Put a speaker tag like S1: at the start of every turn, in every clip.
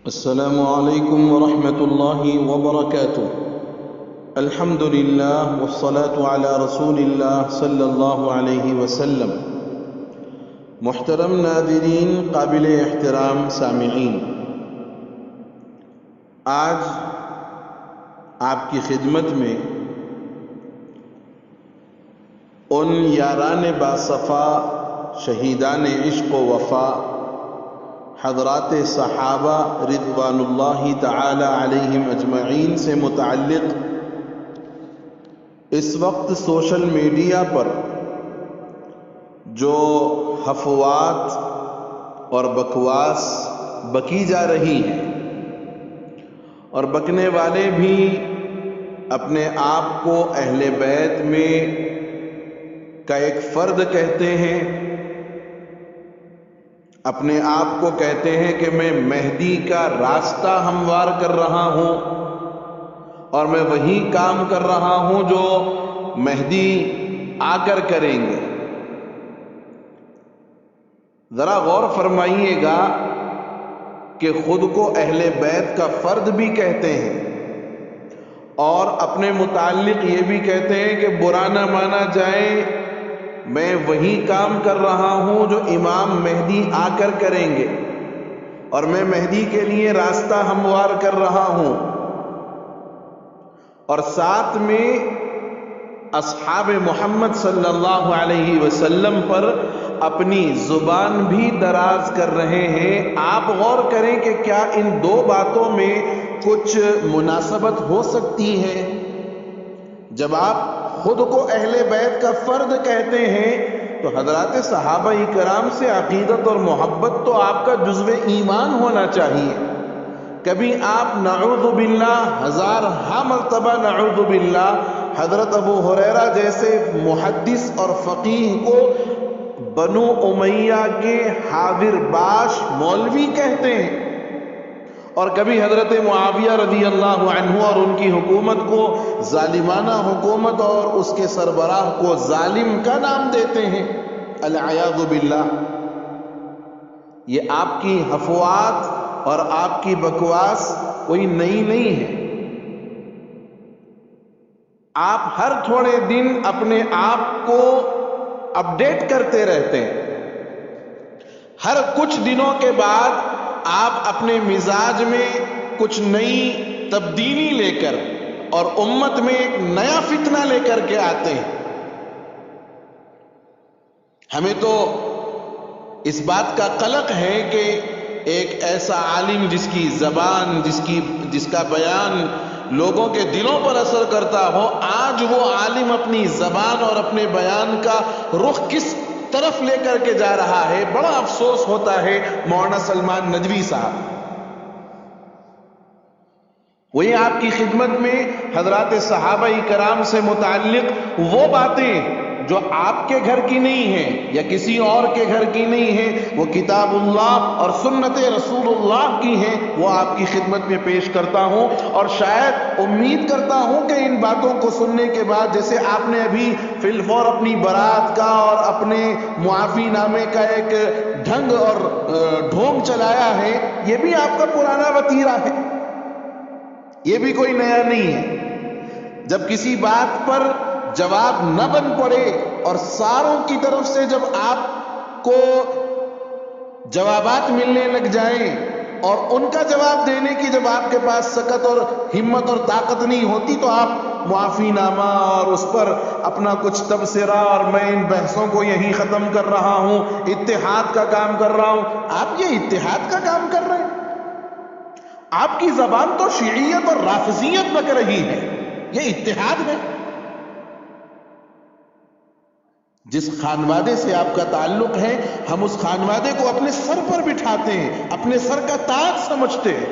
S1: السلام علیکم ورحمۃ اللہ وبرکاتہ۔ الحمد للہ والصلاة علی رسول اللہ صلی اللہ علیہ وسلم۔ محترم ناظرین، قابل احترام سامعین، آج آپ کی خدمت میں ان یاران باصفا شہیدان عشق و وفا حضرات صحابہ رضوان اللہ تعالی علیہم اجمعین سے متعلق اس وقت سوشل میڈیا پر جو افواہات اور بکواس بکی جا رہی ہیں، اور بکنے والے بھی اپنے آپ کو اہل بیت میں کا ایک فرد کہتے ہیں، اپنے آپ کو کہتے ہیں کہ میں مہدی کا راستہ ہموار کر رہا ہوں اور میں وہی کام کر رہا ہوں جو مہدی آ کر کریں گے۔ ذرا غور فرمائیے گا کہ خود کو اہل بیت کا فرد بھی کہتے ہیں اور اپنے متعلق یہ بھی کہتے ہیں کہ برا نہ مانا جائے، میں وہی کام کر رہا ہوں جو امام مہدی آ کر کریں گے، اور میں مہدی کے لیے راستہ ہموار کر رہا ہوں، اور ساتھ میں اصحاب محمد صلی اللہ علیہ وسلم پر اپنی زبان بھی دراز کر رہے ہیں۔ آپ غور کریں کہ کیا ان دو باتوں میں کچھ مناسبت ہو سکتی ہے؟ جب آپ خود کو اہل بیت کا فرد کہتے ہیں تو حضرات صحابہ کرام سے عقیدت اور محبت تو آپ کا جزو ایمان ہونا چاہیے۔ کبھی آپ نعوذ باللہ، ہزارہا مرتبہ نعوذ باللہ، حضرت ابو ہریرہ جیسے محدث اور فقیہ کو بنو امیہ کے حاضر باش مولوی کہتے ہیں، اور کبھی حضرت معاویہ رضی اللہ عنہ اور ان کی حکومت کو ظالمانہ حکومت اور اس کے سربراہ کو ظالم کا نام دیتے ہیں، العیاذ باللہ۔ یہ آپ کی افواہات اور آپ کی بکواس کوئی نئی نہیں ہے۔ آپ ہر تھوڑے دن اپنے آپ کو اپڈیٹ کرتے رہتے ہیں، ہر کچھ دنوں کے بعد آپ اپنے مزاج میں کچھ نئی تبدیلی لے کر اور امت میں ایک نیا فتنہ لے کر کے آتے ہیں۔ ہمیں تو اس بات کا قلق ہے کہ ایک ایسا عالم جس کی زبان، جس کا بیان لوگوں کے دلوں پر اثر کرتا ہو، آج وہ عالم اپنی زبان اور اپنے بیان کا رخ کس طرف لے کر کے جا رہا ہے۔ بڑا افسوس ہوتا ہے مولانا سلمان ندوی صاحب۔ وہی آپ کی خدمت میں حضرات صحابہ کرام سے متعلق وہ باتیں جو آپ کے گھر کی نہیں ہیں یا کسی اور کے گھر کی نہیں ہیں، وہ کتاب اللہ اور سنت رسول اللہ کی ہیں، وہ آپ کی خدمت میں پیش کرتا ہوں، اور شاید امید کرتا ہوں کہ ان باتوں کو سننے کے بعد، جیسے آپ نے ابھی فی الفور اپنی برات کا اور اپنے معافی نامے کا ایک ڈھنگ اور ڈھونگ چلایا ہے، یہ بھی آپ کا پرانا وتیرہ ہے، یہ بھی کوئی نیا نہیں ہے۔ جب کسی بات پر جواب نہ بن پڑے اور ساروں کی طرف سے جب آپ کو جوابات ملنے لگ جائیں اور ان کا جواب دینے کی جب آپ کے پاس سکت اور ہمت اور طاقت نہیں ہوتی، تو آپ معافی نامہ اور اس پر اپنا کچھ تبصرہ اور میں ان بحثوں کو یہیں ختم کر رہا ہوں، اتحاد کا کام کر رہا ہوں۔ آپ یہ اتحاد کا کام کر رہے ہیں؟ آپ کی زبان تو شیعیت اور رافضیت بک رہی ہے، یہ اتحاد ہے؟ جس خانوادے سے آپ کا تعلق ہے، ہم اس خانوادے کو اپنے سر پر بٹھاتے ہیں، اپنے سر کا تاج سمجھتے ہیں،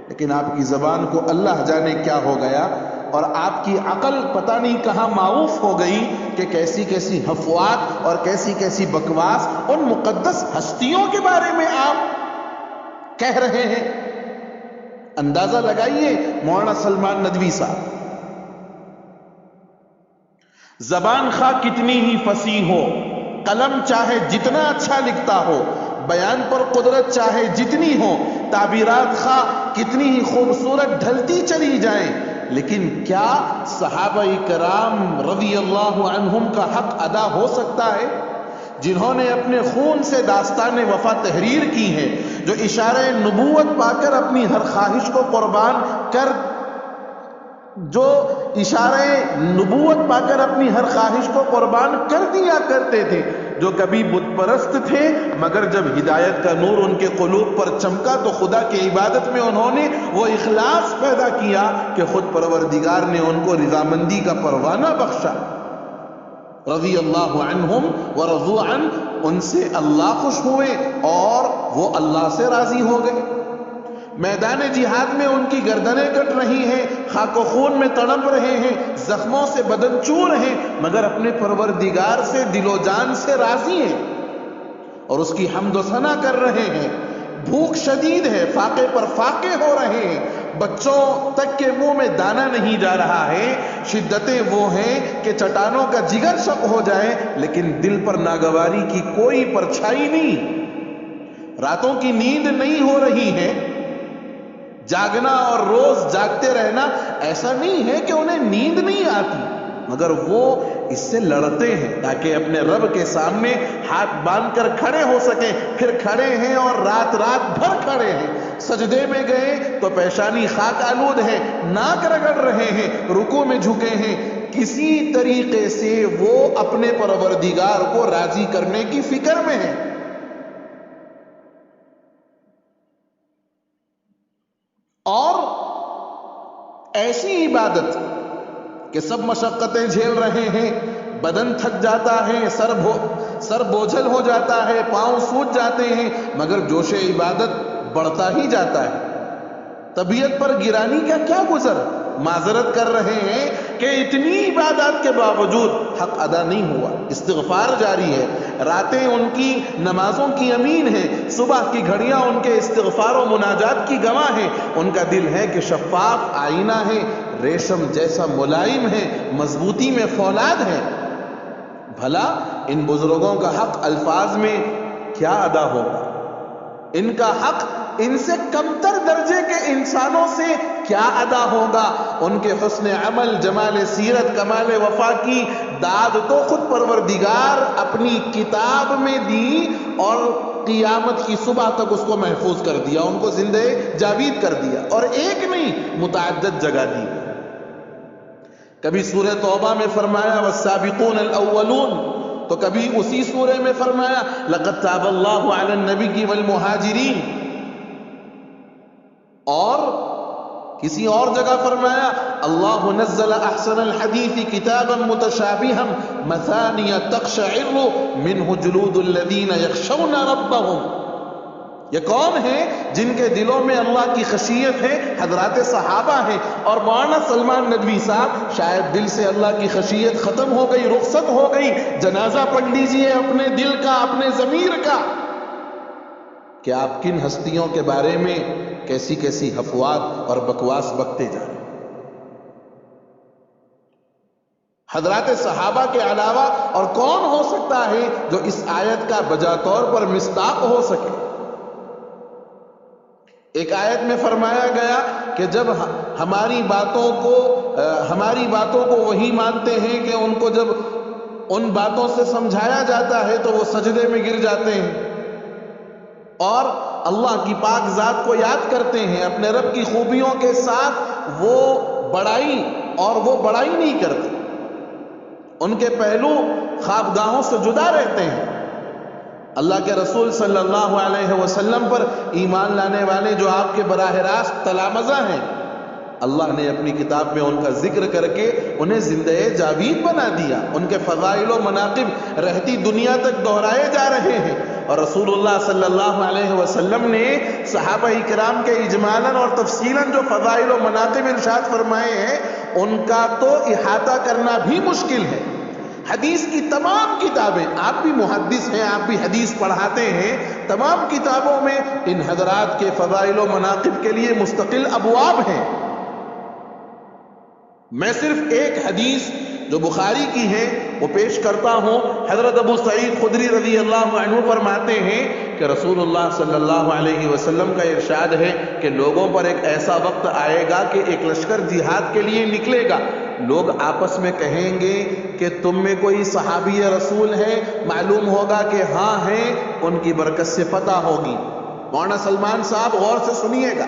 S1: لیکن آپ کی زبان کو اللہ جانے کیا ہو گیا، اور آپ کی عقل پتہ نہیں کہاں معوف ہو گئی کہ کیسی کیسی افواہات اور کیسی کیسی بکواس ان مقدس ہستیوں کے بارے میں آپ کہہ رہے ہیں۔ اندازہ لگائیے مولانا سلمان ندوی صاحب، زبان خواہ کتنی ہی فصیح ہو، قلم چاہے جتنا اچھا لکھتا ہو، بیان پر قدرت چاہے جتنی ہو، تعبیرات خواہ کتنی ہی خوبصورت ڈھلتی چلی جائیں، لیکن کیا صحابہ کرام رضی اللہ عنہم کا حق ادا ہو سکتا ہے؟ جنہوں نے اپنے خون سے داستان وفا تحریر کی ہے، جو اشارہ نبوت پا کر اپنی ہر خواہش کو قربان کر جو اشارہ نبوت پا کر اپنی ہر خواہش کو قربان کر دیا کرتے تھے، جو کبھی بت پرست تھے مگر جب ہدایت کا نور ان کے قلوب پر چمکا تو خدا کی عبادت میں انہوں نے وہ اخلاص پیدا کیا کہ خود پروردگار نے ان کو رضامندی کا پروانہ بخشا۔ رضی اللہ عنہم ورضوا عنہ، ان سے اللہ خوش ہوئے اور وہ اللہ سے راضی ہو گئے۔ میدان جہاد میں ان کی گردنیں کٹ رہی ہیں، خاک و خون میں تڑپ رہے ہیں، زخموں سے بدن چور ہیں، مگر اپنے پروردگار سے دل و جان سے راضی ہیں اور اس کی حمد و ثنا کر رہے ہیں۔ بھوک شدید ہے، فاقے پر فاقے ہو رہے ہیں، بچوں تک کے منہ میں دانہ نہیں جا رہا ہے، شدتیں وہ ہیں کہ چٹانوں کا جگر شق ہو جائے، لیکن دل پر ناگواری کی کوئی پرچھائی نہیں، راتوں کی نیند نہیں ہو رہی ہے۔ جاگنا اور روز جاگتے رہنا ایسا نہیں ہے کہ انہیں نیند نہیں آتی، مگر وہ اس سے لڑتے ہیں تاکہ اپنے رب کے سامنے ہاتھ باندھ کر کھڑے ہو سکیں، پھر کھڑے ہیں اور رات بھر کھڑے ہیں، سجدے میں گئے تو پیشانی خاک آلود ہے، ناک رگڑ رہے ہیں، رکوع میں جھکے ہیں، کسی طریقے سے وہ اپنے پروردگار کو راضی کرنے کی فکر میں ہیں۔ اور ایسی عبادت کہ سب مشقتیں جھیل رہے ہیں، بدن تھک جاتا ہے، سر بوجھل ہو جاتا ہے، پاؤں سوج جاتے ہیں، مگر جوش عبادت بڑھتا ہی جاتا ہے۔ طبیعت پر گرانی کا کیا گزر، معذرت کر رہے ہیں کہ اتنی عبادات کے باوجود حق ادا نہیں ہوا، استغفار جاری ہے، راتیں ان کی نمازوں کی امین ہیں، صبح کی گھڑیاں ان کے استغفار و مناجات کی گواہ ہیں، ان کا دل ہے کہ شفاف آئینہ ہے، ریشم جیسا ملائم ہے، مضبوطی میں فولاد ہے۔ بھلا ان بزرگوں کا حق الفاظ میں کیا ادا ہوگا؟ ان کا حق ان سے کمتر درجے کے انسانوں سے کیا ادا ہوگا؟ ان کے حسن عمل، جمال سیرت، کمال وفا کی داد تو خود پروردگار اپنی کتاب میں دی اور قیامت کی صبح تک اس کو محفوظ کر دیا، ان کو زندہ جاوید کر دیا، اور ایک نہیں متعدد جگہ دی۔ کبھی سورہ توبہ میں فرمایا والسابقون الاولون، تو کبھی اسی سورہ میں فرمایا لقد تاب اللہ علی النبی والمہاجرین، اور کسی اور جگہ فرمایا اللہ نزل احسن الحدیث کتابا متشابہا مثانی تقشعر منہ جلود الذین یخشون ربهم۔ یہ کون ہیں جن کے دلوں میں اللہ کی خشیت ہے؟ حضرات صحابہ ہیں، اور مولانا سلمان ندوی صاحب شاید دل سے اللہ کی خشیت ختم ہو گئی، رخصت ہو گئی، جنازہ پڑھ لیجئے اپنے دل کا، اپنے ضمیر کا، کہ آپ کن ہستیوں کے بارے میں کیسی کیسی افواہ اور بکواس بکتے جا رہے ہیں۔ حضرات صحابہ کے علاوہ اور کون ہو سکتا ہے جو اس آیت کا بجا طور پر مصداق ہو سکے؟ ایک آیت میں فرمایا گیا کہ جب ہماری باتوں کو وہی مانتے ہیں کہ ان کو جب ان باتوں سے سمجھایا جاتا ہے تو وہ سجدے میں گر جاتے ہیں اور اللہ کی پاک ذات کو یاد کرتے ہیں، اپنے رب کی خوبیوں کے ساتھ وہ بڑائی نہیں کرتے، ان کے پہلو خوابگاہوں سے جدا رہتے ہیں۔ اللہ کے رسول صلی اللہ علیہ وسلم پر ایمان لانے والے جو آپ کے براہ راست تلامذہ ہیں، اللہ نے اپنی کتاب میں ان کا ذکر کر کے انہیں زندہ جاوید بنا دیا، ان کے فضائل و مناقب رہتی دنیا تک دہرائے جا رہے ہیں، اور رسول اللہ صلی اللہ علیہ وسلم نے صحابہ کرام کے اجمالاً اور تفصیلاً جو فضائل و مناقب ارشاد فرمائے ہیں ان کا تو احاطہ کرنا بھی مشکل ہے۔ حدیث کی تمام کتابیں، آپ بھی محدث ہیں، آپ بھی حدیث پڑھاتے ہیں، تمام کتابوں میں ان حضرات کے فضائل و مناقب کے لیے مستقل ابواب ہیں۔ میں صرف ایک حدیث جو بخاری کی ہے وہ پیش کرتا ہوں۔ حضرت ابو سعید خدری رضی اللہ عنہ فرماتے ہیں کہ رسول اللہ صلی اللہ علیہ وسلم کا ارشاد ہے کہ لوگوں پر ایک ایسا وقت آئے گا کہ ایک لشکر جہاد کے لیے نکلے گا، لوگ آپس میں کہیں گے کہ تم میں کوئی صحابی رسول ہے؟ معلوم ہوگا کہ ہاں ہیں، ان کی برکت سے پتہ ہوگی۔ مولانا سلمان صاحب غور سے سنیے گا۔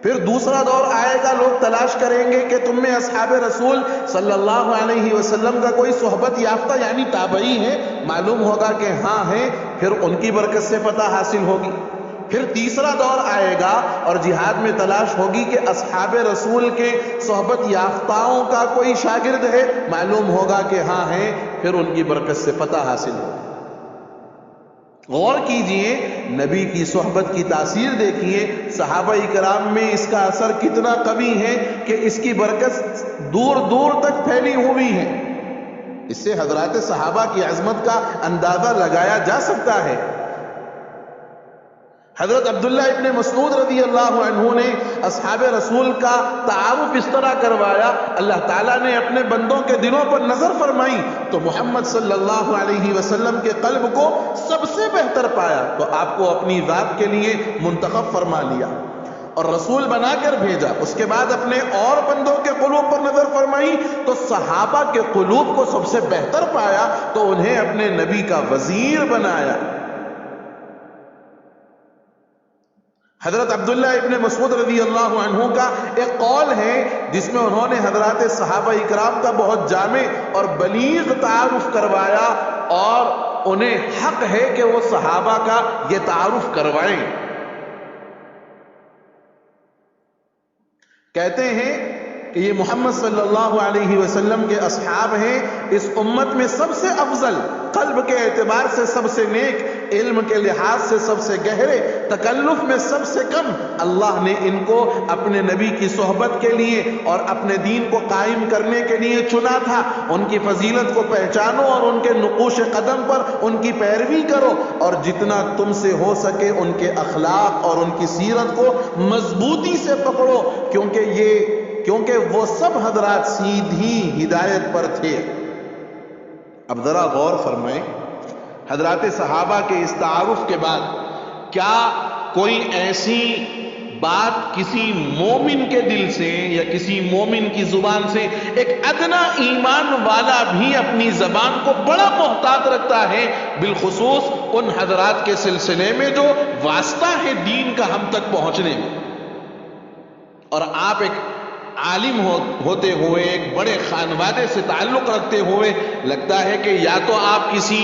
S1: پھر دوسرا دور آئے گا، لوگ تلاش کریں گے کہ تم میں اصحاب رسول صلی اللہ علیہ وسلم کا کوئی صحبت یافتہ یعنی تابعی ہے، معلوم ہوگا کہ ہاں ہیں، پھر ان کی برکت سے پتہ حاصل ہوگی۔ پھر تیسرا دور آئے گا اور جہاد میں تلاش ہوگی کہ اصحاب رسول کے صحبت یافتاؤں کا کوئی شاگرد ہے، معلوم ہوگا کہ ہاں ہیں، پھر ان کی برکت سے پتہ حاصل ہوگی۔ غور کیجئے، نبی کی صحبت کی تاثیر دیکھیے، صحابہ اکرام میں اس کا اثر کتنا قوی ہے کہ اس کی برکت دور دور تک پھیلی ہوئی ہے۔ اس سے حضرات صحابہ کی عظمت کا اندازہ لگایا جا سکتا ہے۔ حضرت عبداللہ ابن مسعود رضی اللہ عنہ نے اصحاب رسول کا تعارف اس طرح کروایا، اللہ تعالیٰ نے اپنے بندوں کے دلوں پر نظر فرمائی تو محمد صلی اللہ علیہ وسلم کے قلب کو سب سے بہتر پایا، تو آپ کو اپنی ذات کے لیے منتخب فرما لیا اور رسول بنا کر بھیجا۔ اس کے بعد اپنے اور بندوں کے قلوب پر نظر فرمائی تو صحابہ کے قلوب کو سب سے بہتر پایا تو انہیں اپنے نبی کا وزیر بنایا۔ حضرت عبداللہ ابن مسعود رضی اللہ عنہ کا ایک قول ہے جس میں انہوں نے حضرات صحابہ اکرام کا بہت جامع اور بلیغ تعارف کروایا اور انہیں حق ہے کہ وہ صحابہ کا یہ تعارف کروائیں۔ کہتے ہیں کہ یہ محمد صلی اللہ علیہ وسلم کے اصحاب ہیں، اس امت میں سب سے افضل، قلب کے اعتبار سے سب سے نیک، علم کے لحاظ سے سب سے گہرے، تکلف میں سب سے کم۔ اللہ نے ان کو اپنے نبی کی صحبت کے لیے اور اپنے دین کو قائم کرنے کے لیے چنا تھا۔ ان کی فضیلت کو پہچانو اور ان کے نقوش قدم پر ان کی پیروی کرو اور جتنا تم سے ہو سکے ان کے اخلاق اور ان کی سیرت کو مضبوطی سے پکڑو، کیونکہ وہ سب حضرات سیدھی ہدایت پر تھے۔ اب ذرا غور فرمائیں، حضرات صحابہ کے اس تعارف کے بعد کیا کوئی ایسی بات کسی مومن کے دل سے یا کسی مومن کی زبان سے ایک ادنا ایمان والا بھی اپنی زبان کو بڑا محتاط رکھتا ہے، بالخصوص ان حضرات کے سلسلے میں جو واسطہ ہے دین کا ہم تک پہنچنے میں؟ اور آپ ایک عالم ہوتے ہوئے، ایک بڑے خانوادے سے تعلق رکھتے ہوئے لگتا ہے کہ یا تو آپ کسی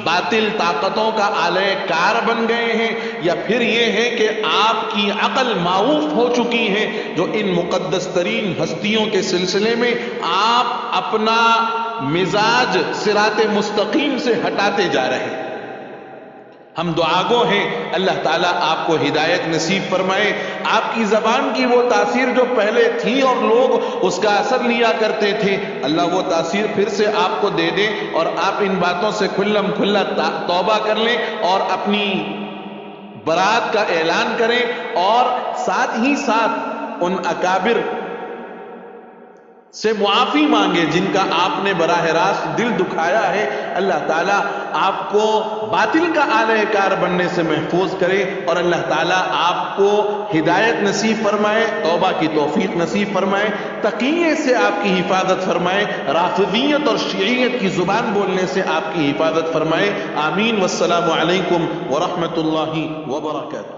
S1: باطل طاقتوں کا آلہ کار بن گئے ہیں یا پھر یہ ہے کہ آپ کی عقل معوف ہو چکی ہے، جو ان مقدس ترین ہستیوں کے سلسلے میں آپ اپنا مزاج صراط مستقیم سے ہٹاتے جا رہے ہیں۔ ہم دعاگو ہیں اللہ تعالیٰ آپ کو ہدایت نصیب فرمائے، آپ کی زبان کی وہ تاثیر جو پہلے تھی اور لوگ اس کا اثر لیا کرتے تھے، اللہ وہ تاثیر پھر سے آپ کو دے دے اور آپ ان باتوں سے کھلم کھلا توبہ کر لیں اور اپنی برات کا اعلان کریں، اور ساتھ ہی ساتھ ان اکابر سے معافی مانگے جن کا آپ نے براہ راست دل دکھایا ہے۔ اللہ تعالیٰ آپ کو باطل کا آلہ کار بننے سے محفوظ کرے اور اللہ تعالیٰ آپ کو ہدایت نصیب فرمائے، توبہ کی توفیق نصیب فرمائے، تقیے سے آپ کی حفاظت فرمائے، رافضیت اور شیعیت کی زبان بولنے سے آپ کی حفاظت فرمائے۔ آمین۔ والسلام علیکم ورحمۃ اللہ وبرکاتہ۔